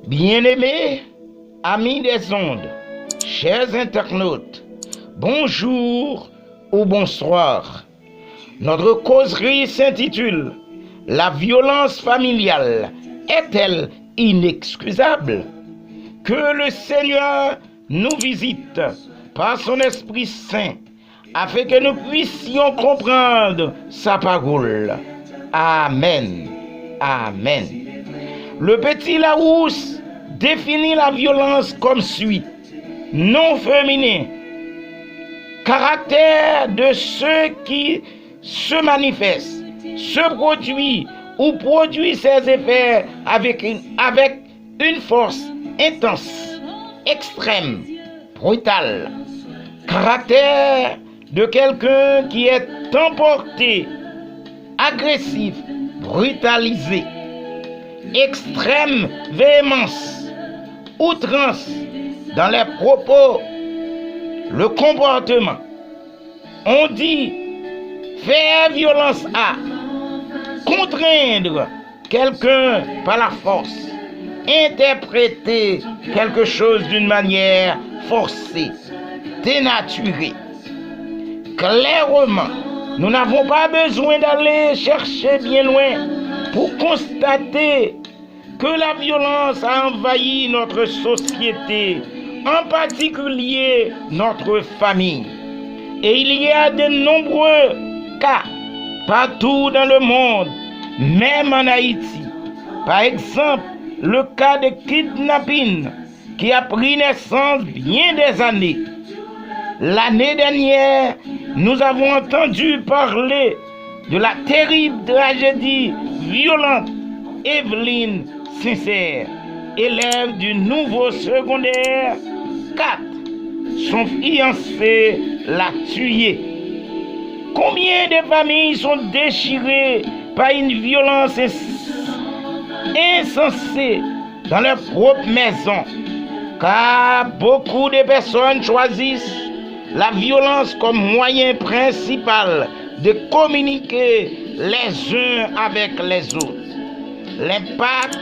Bien-aimés, amis des ondes, chers internautes, bonjour ou bonsoir. Notre causerie s'intitule « La violence familiale est-elle inexcusable ?» Que le Seigneur nous visite par son Esprit Saint afin que nous puissions comprendre sa parole. Amen. Amen. Le petit Larousse définit la violence comme suit. Non féminin. Caractère de ceux qui se manifestent, se produit ou produit ses effets avec une force intense, extrême, brutale. Caractère de quelqu'un qui est emporté, agressif, brutalisé. Extrême véhémence, outrance dans les propos, le comportement. On dit faire violence à, contraindre quelqu'un par la force, interpréter quelque chose d'une manière forcée, dénaturée. Clairement, nous n'avons pas besoin d'aller chercher bien loin pour constater que la violence a envahi notre société, en particulier notre famille. Et il y a de nombreux cas partout dans le monde, même en Haïti. Par exemple, le cas de kidnapping qui a pris naissance bien des années. L'année dernière, nous avons entendu parler de la terrible tragédie violente. Evelyne Sincère, élève du nouveau secondaire 4, son fiancé l'a tué. Combien de familles sont déchirées par une violence insensée dans leur propre maison, car beaucoup de personnes choisissent la violence comme moyen principal de communiquer les uns avec les autres. L'impact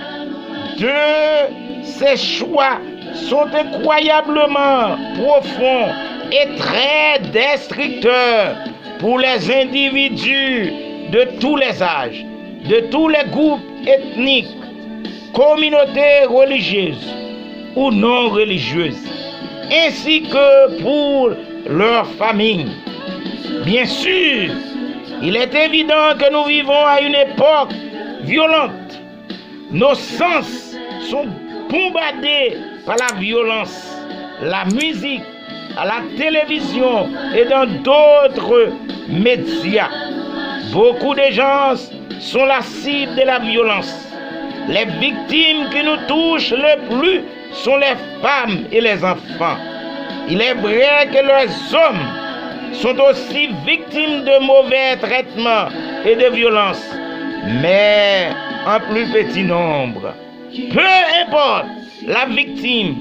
de ces choix sont incroyablement profonds et très destructeurs pour les individus de tous les âges, de tous les groupes ethniques, communautés religieuses ou non religieuses, ainsi que pour leurs familles. Bien sûr, il est évident que nous vivons à une époque violente. Nos sens sont bombardés par la violence, la musique, à la télévision et dans d'autres médias. Beaucoup de gens sont la cible de la violence. Les victimes qui nous touchent le plus sont les femmes et les enfants. Il est vrai que les hommes sont aussi victimes de mauvais traitements et de violences, mais en plus petit nombre. Peu importe la victime,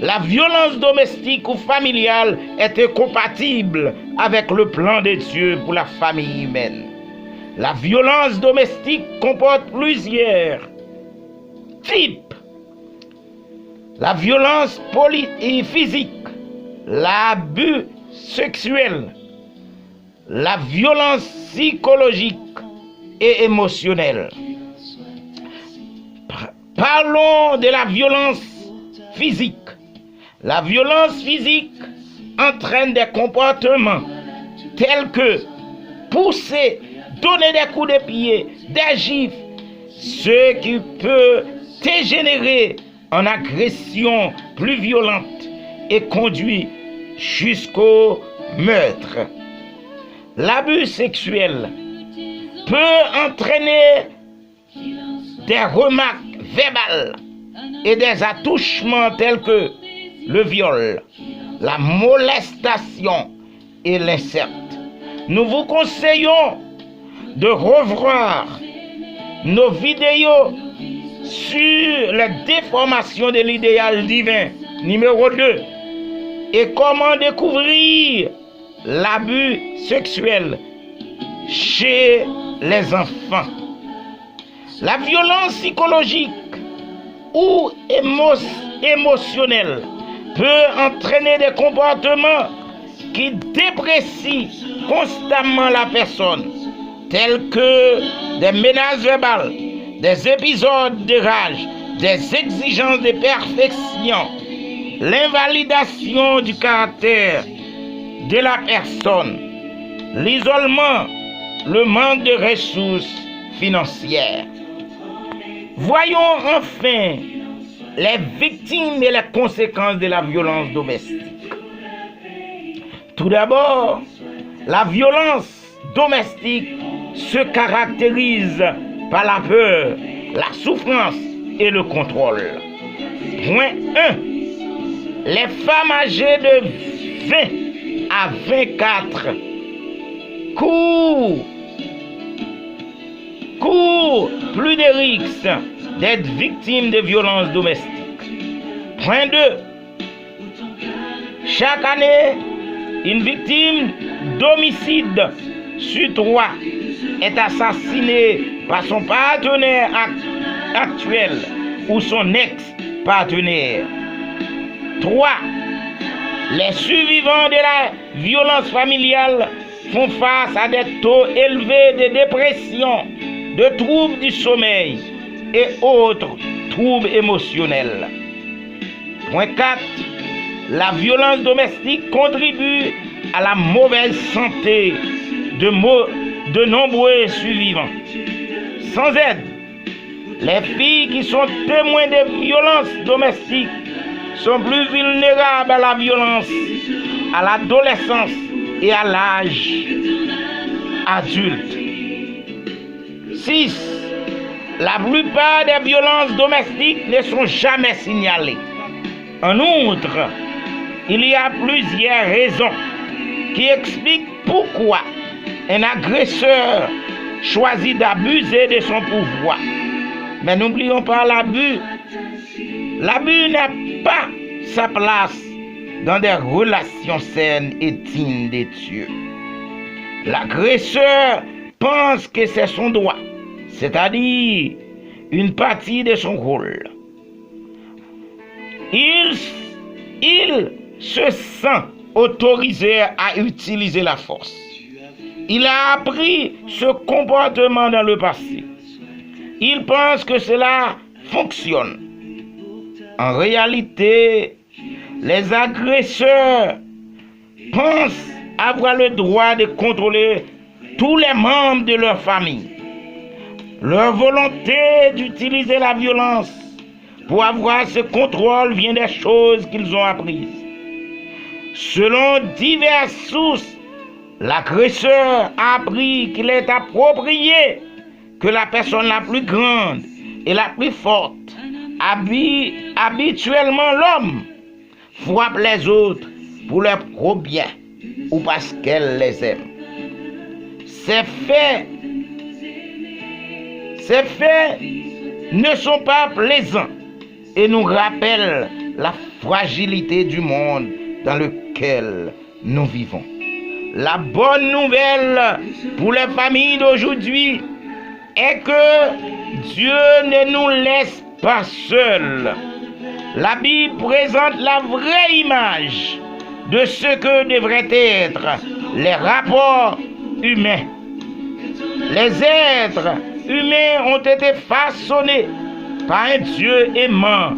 la violence domestique ou familiale est incompatible avec le plan de Dieu pour la famille humaine. La violence domestique comporte plusieurs types. La violence physique, l'abus sexuel, la violence psychologique et émotionnelle. Parlons de la violence physique. La violence physique entraîne des comportements tels que pousser, donner des coups de pied, des gifles, ce qui peut dégénérer en agression plus violente et conduit jusqu'au meurtre. L'abus sexuel peut entraîner des remarques verbales et des attouchements tels que le viol, la molestation et l'inceste. Nous vous conseillons de revoir nos vidéos sur la déformation de l'idéal divin, numéro 2, et comment découvrir l'abus sexuel chez les enfants. La violence psychologique ou émotionnel peut entraîner des comportements qui déprécient constamment la personne, tels que des menaces verbales, des épisodes de rage, des exigences de perfection, l'invalidation du caractère de la personne, l'isolement, le manque de ressources financières. Voyons enfin les victimes et les conséquences de la violence domestique. Tout d'abord, la violence domestique se caractérise par la peur, la souffrance et le contrôle. Point 1. Les femmes âgées de 20 à 24 courent plus de risques d'être victimes de violences domestiques. Point 2. Chaque année, une victime d'homicide sur 3 est assassinée par son partenaire actuel ou son ex-partenaire. 3. Les survivants de la violence familiale font face à des taux élevés de dépression, de troubles du sommeil et autres troubles émotionnels. Point 4. La violence domestique contribue à la mauvaise santé de nombreux survivants. Sans aide, les filles qui sont témoins de violences domestiques sont plus vulnérables à la violence, à l'adolescence et à l'âge adulte. 6. La plupart des violences domestiques ne sont jamais signalées. En outre, il y a plusieurs raisons qui expliquent pourquoi un agresseur choisit d'abuser de son pouvoir. Mais n'oublions pas l'abus. L'abus n'a pas sa place dans des relations saines et dignes de Dieu. L'agresseur pense que c'est son droit, c'est-à-dire une partie de son rôle. Il se sent autorisé à utiliser la force. Il a appris ce comportement dans le passé. Il pense que cela fonctionne. En réalité, les agresseurs pensent avoir le droit de contrôler tous les membres de leur famille. Leur volonté d'utiliser la violence pour avoir ce contrôle vient des choses qu'ils ont apprises. Selon diverses sources, l'agresseur a appris qu'il est approprié que la personne la plus grande et la plus forte, habituellement l'homme, frappe les autres pour leur propre bien ou parce qu'elle les aime. Ces faits ne sont pas plaisants et nous rappellent la fragilité du monde dans lequel nous vivons. La bonne nouvelle pour les familles d'aujourd'hui est que Dieu ne nous laisse pas seuls. La Bible présente la vraie image de ce que devraient être les rapports humains. Les êtres humains ont été façonnés par un Dieu aimant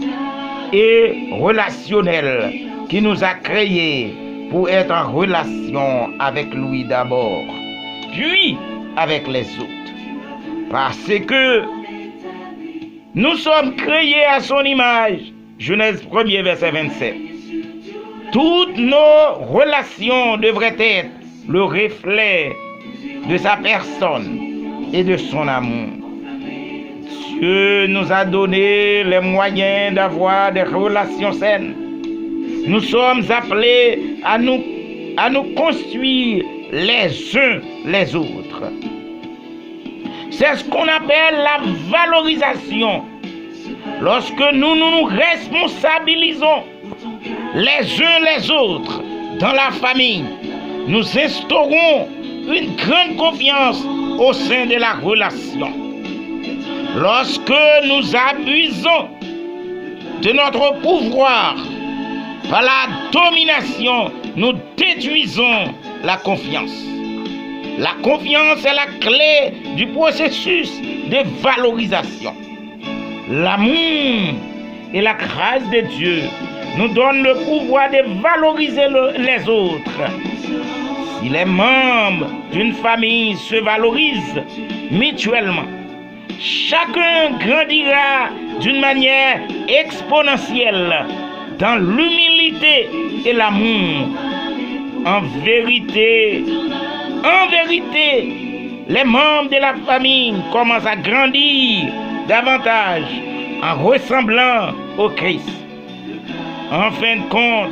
et relationnel qui nous a créés pour être en relation avec lui d'abord, puis avec les autres. Parce que nous sommes créés à son image. Genèse 1er, verset 27. Toutes nos relations devraient être le reflet de sa personne et de son amour. Dieu nous a donné les moyens d'avoir des relations saines. Nous sommes appelés à nous construire les uns les autres. C'est ce qu'on appelle la valorisation. Lorsque nous responsabilisons les uns les autres dans la famille, nous instaurons une grande confiance au sein de la relation. Lorsque nous abusons de notre pouvoir, par la domination, nous détruisons la confiance. La confiance est la clé du processus de valorisation. L'amour et la grâce de Dieu nous donnent le pouvoir de valoriser les autres. Si les membres d'une famille se valorisent mutuellement, chacun grandira d'une manière exponentielle dans l'humilité et l'amour. En vérité, les membres de la famille commencent à grandir davantage en ressemblant au Christ. En fin de compte,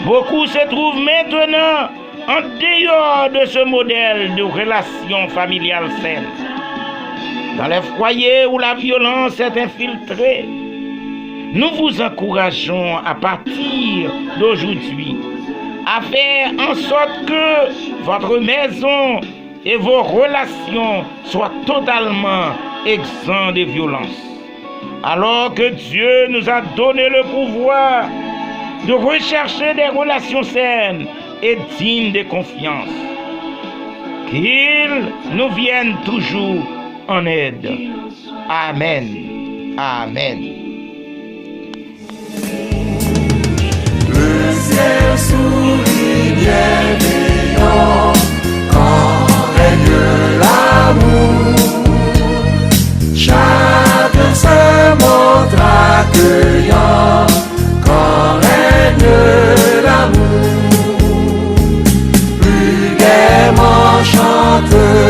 beaucoup se trouvent maintenant en dehors de ce modèle de relation familiale saine. Dans les foyers où la violence est infiltrée, nous vous encourageons à partir d'aujourd'hui à faire en sorte que votre maison et vos relations soient totalement exemptes de violence. Alors que Dieu nous a donné le pouvoir de rechercher des relations saines et dignes de confiance, qu'il nous vienne toujours en aide. Amen. Amen. Le ciel sourit bienveillant quand règne l'amour. Chacun se montre accueillant quand règne l'amour. Plus gaiement chante